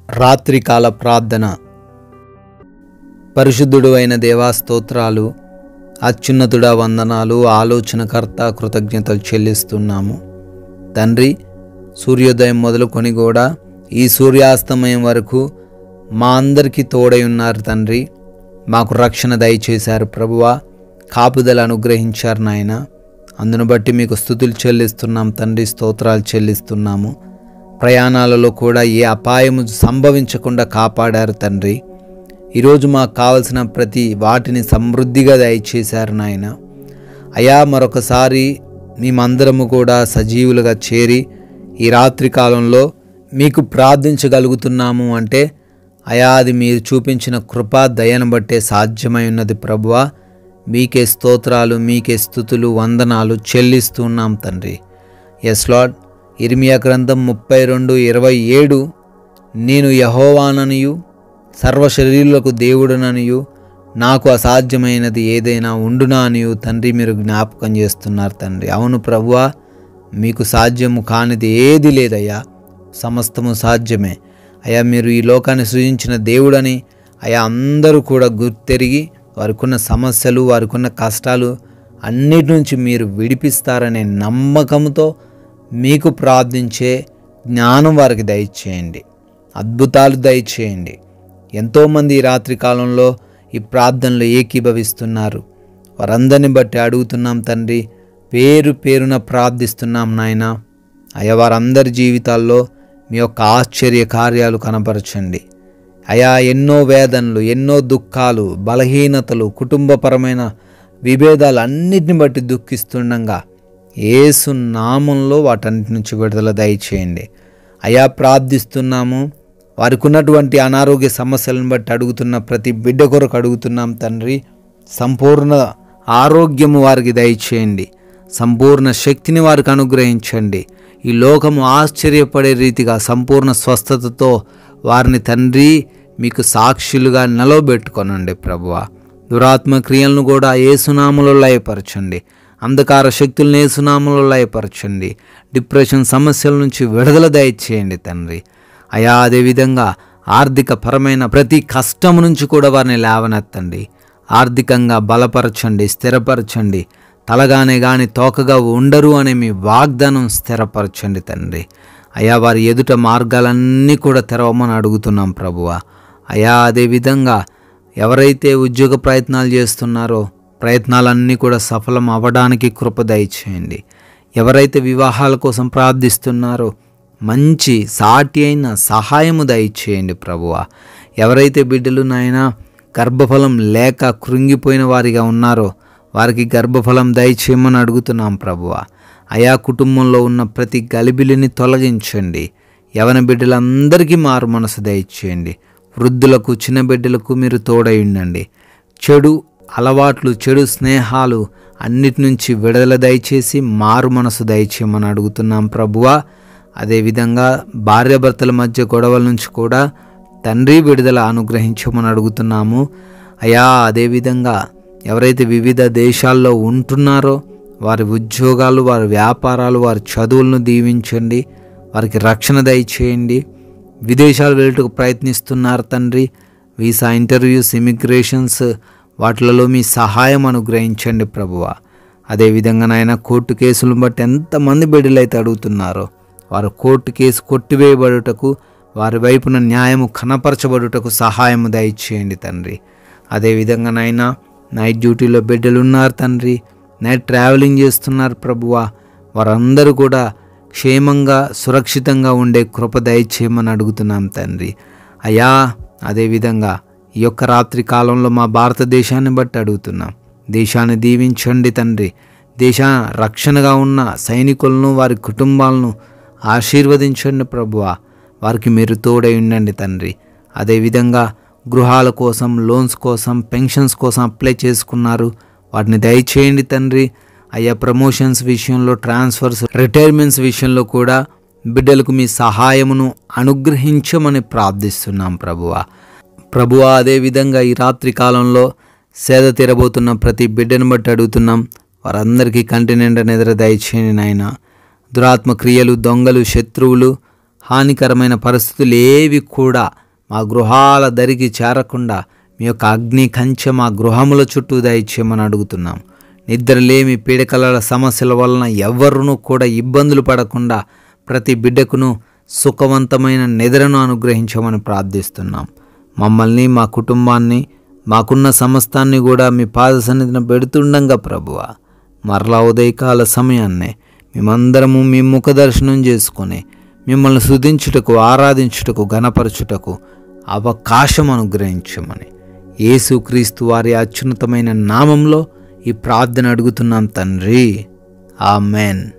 రాత్రికాల ప్రార్థన. పరిశుద్ధుడు అయిన దేవా స్తోత్రాలు, అత్యున్నతుడా వందనాలు, ఆలోచనకర్త కృతజ్ఞతలు చెల్లిస్తున్నాము తండ్రి. సూర్యోదయం మొదలుకొని కూడా ఈ సూర్యాస్తమయం వరకు మా అందరికీ తోడై ఉన్నారు తండ్రి. మాకు రక్షణ దయచేశారు ప్రభువా, కాపుదల అనుగ్రహించారు నాయన. అందును బట్టి మీకు స్తుతులు చెల్లిస్తున్నాం తండ్రి, స్తోత్రాలు చెల్లిస్తున్నాము. ప్రయాణాలలో కూడా ఏ అపాయము సంభవించకుండా కాపాడారు తండ్రి. ఈరోజు మాకు కావలసిన ప్రతి వాటిని సమృద్ధిగా దయచేశారు నాయన. అయా, మరొకసారి మేమందరము కూడా సజీవులుగా చేరి ఈ రాత్రి కాలంలో మీకు ప్రార్థించగలుగుతున్నాము అంటే అయా, అది మీరు చూపించిన కృపా దయను బట్టే సాధ్యమై ఉన్నది ప్రభువా. మీకే స్తోత్రాలు, మీకే స్తుతులు, వందనాలు చెల్లిస్తున్నాం తండ్రి. Yes Lord. ఇర్మియా గ్రంథం 32:27 నేను యెహోవాననియు సర్వశరీరులకు దేవుడననియు నాకు అసాధ్యమైనది ఏదైనా ఉండునా అనియు తండ్రి మీరు జ్ఞాపకం చేస్తున్నారు తండ్రి. అవును ప్రభువా, మీకు సాధ్యము కానిది ఏది లేదయ్యా, సమస్తము సాధ్యమే అయ్యా. మీరు ఈ లోకాన్ని సృజించిన దేవుడని అయ్యా అందరూ కూడా గుర్తెరిగి వారికున్న సమస్యలు, వారికున్న కష్టాలు అన్నిటి నుంచి మీరు విడిపిస్తారనే నమ్మకంతో మీకు ప్రార్థించే జ్ఞానం వారికి దయచేయండి, అద్భుతాలు దయచేయండి. ఎంతోమంది ఈ రాత్రి కాలంలో ఈ ప్రార్థనలు ఏకీభవిస్తున్నారు. వారందరిని బట్టి అడుగుతున్నాం తండ్రి, పేరు పేరున ప్రార్థిస్తున్నాం నాయన. అయ్యా, వారందరి జీవితాల్లో మీ యొక్క ఆశ్చర్య కార్యాలు కనపరచండి అయా. ఎన్నో వేదనలు, ఎన్నో దుఃఖాలు, బలహీనతలు, కుటుంబపరమైన విభేదాలు అన్నిటిని బట్టి దుఃఖిస్తుండగా యేసు నామంలో వాటన్నిటి నుంచి విడుదల దయచేయండి అయా. ప్రార్థిస్తున్నాము. వారికి ఉన్నటువంటి అనారోగ్య సమస్యలను బట్టి అడుగుతున్న ప్రతి బిడ్డ కొరకు అడుగుతున్నాం తండ్రి. సంపూర్ణ ఆరోగ్యము వారికి దయచేయండి, సంపూర్ణ శక్తిని వారికి అనుగ్రహించండి. ఈ లోకము ఆశ్చర్యపడే రీతిగా సంపూర్ణ స్వస్థతతో వారిని తండ్రి మీకు సాక్షులుగా నిలవబెట్టుకొనండి ప్రభువా. దురాత్మ క్రియలను కూడా యేసునామములో లయపరచండి. అంధకార శక్తులను యేసునామములో లయపరచండి. డిప్రెషన్ సమస్యల నుంచి విడుదల దయచేయండి తండ్రి అయా. అదేవిధంగా ఆర్థిక పరమైన ప్రతి కష్టం నుంచి కూడా వారిని లేవనెత్తండి. ఆర్థికంగా బలపరచండి, స్థిరపరచండి. తలగానే గాని తోకగా ఉండరు అనే మీ వాగ్దానం స్థిరపరచండి తండ్రి అయా. వారి ఎదుట మార్గాలన్నీ కూడా తెరవమని అడుగుతున్నాం ప్రభువా అయా. అదేవిధంగా ఎవరైతే ఉద్యోగ ప్రయత్నాలు చేస్తున్నారో ప్రయత్నాలన్నీ కూడా సఫలం అవ్వడానికి కృప దయచేయండి. ఎవరైతే వివాహాల కోసం ప్రార్థిస్తున్నారో మంచి సాటి అయిన సహాయము దయచేయండి ప్రభువా. ఎవరైతే బిడ్డలు నాయన గర్భఫలం లేక కృంగిపోయిన వారిగా ఉన్నారో వారికి గర్భఫలం దయచేయమని అడుగుతున్నాం ప్రభువా అయా. కుటుంబంలో ఉన్న ప్రతి గలిబిలిని తొలగించండి. యవన బిడ్డలందరికీ మారు మనసు దయచేయండి. వృద్ధులకు, చిన్న బిడ్డలకు మీరు తోడై ఉండండి. చెడు అలవాట్లు, చెడు స్నేహాలు అన్నిటి నుంచి విడుదల దయచేసి మారు మనసు దయచేయమని అడుగుతున్నాం ప్రభువా. అదేవిధంగా భార్యాభర్తల మధ్య గొడవల నుంచి కూడా తండ్రి విడుదల అనుగ్రహించమని అడుగుతున్నాము అయా. అదేవిధంగా ఎవరైతే వివిధ దేశాల్లో ఉంటున్నారో వారి ఉద్యోగాలు, వారి వ్యాపారాలు, వారి చదువులను దీవించండి. వారికి రక్షణ దయచేయండి. విదేశాలు వెళ్ళటకు ప్రయత్నిస్తున్నారు తండ్రి. వీసా ఇంటర్వ్యూస్, ఇమిగ్రేషన్స్ వాటిలలో మీ సహాయం అనుగ్రహించండి ప్రభువా. అదేవిధంగా నాయన కోర్టు కేసులను బట్టి ఎంతమంది బిడ్డలైతే అడుగుతున్నారో వారు కోర్టు కేసు కొట్టివేయబడుటకు, వారి వైపున న్యాయము కనపరచబడుటకు సహాయము దయచేయండి తండ్రి. అదేవిధంగా నాయన నైట్ డ్యూటీలో బిడ్డలు ఉన్నారు తండ్రి. నైట్ ట్రావెలింగ్ చేస్తున్నారు ప్రభువా. వారందరూ కూడా క్షేమంగా, సురక్షితంగా ఉండే కృప దయచేయమని అడుగుతున్నాం తండ్రి అయా. అదేవిధంగా ఈ యొక్క రాత్రి కాలంలో మా భారతదేశాన్ని బట్టి అడుగుతున్నాం. దేశాన్ని దీవించండి తండ్రి. దేశ రక్షణగా ఉన్న సైనికులను, వారి కుటుంబాలను ఆశీర్వదించండి ప్రభువా. వారికి మీరు తోడై ఉండండి తండ్రి. అదేవిధంగా గృహాల కోసం, లోన్స్ కోసం, పెన్షన్స్ కోసం అప్లై చేసుకున్నారు. వాటిని దయచేయండి తండ్రి అయ్యా. ప్రమోషన్స్ విషయంలో, ట్రాన్స్ఫర్స్, రిటైర్మెంట్స్ విషయంలో కూడా బిడ్డలకు మీ సహాయమును అనుగ్రహించమని ప్రార్థిస్తున్నాం ప్రభువా. అదేవిధంగా ఈ రాత్రి కాలంలో సేద తీరబోతున్న ప్రతి బిడ్డను బట్టి అడుగుతున్నాం. వారందరికీ కంటి నిండా నిద్ర దయచేయండి నాయన. దురాత్మ క్రియలు, దొంగలు, శత్రువులు, హానికరమైన పరిస్థితులు ఏవి కూడా మా గృహాల దరికి చేరకుండా మీ యొక్క అగ్ని కంచె మా గృహముల చుట్టూ దయచేయమని అడుగుతున్నాం. నిద్రలేమి పీడకల సమస్యల వలన ఎవ్వరూ కూడా ఇబ్బందులు పడకుండా ప్రతి బిడ్డకును సుఖవంతమైన నిద్రను అనుగ్రహించమని ప్రార్థిస్తున్నాం. మమ్మల్ని, మా కుటుంబాన్ని, మాకున్న సమస్తాన్ని కూడా మీ పాద సన్నిధిన పెడుతుండగా ప్రభువా, మరలా ఉదయకాల సమయాన్నే మేమందరము మీ ముఖ దర్శనం చేసుకొని మిమ్మల్ని స్తుతించుటకు, ఆరాధించుటకు, ఘనపరచుటకు అవకాశం అనుగ్రహించమని యేసుక్రీస్తు వారి అత్యున్నతమైన నామంలో ఈ ప్రార్థన అడుగుతున్నాం తండ్రి. ఆమెన్.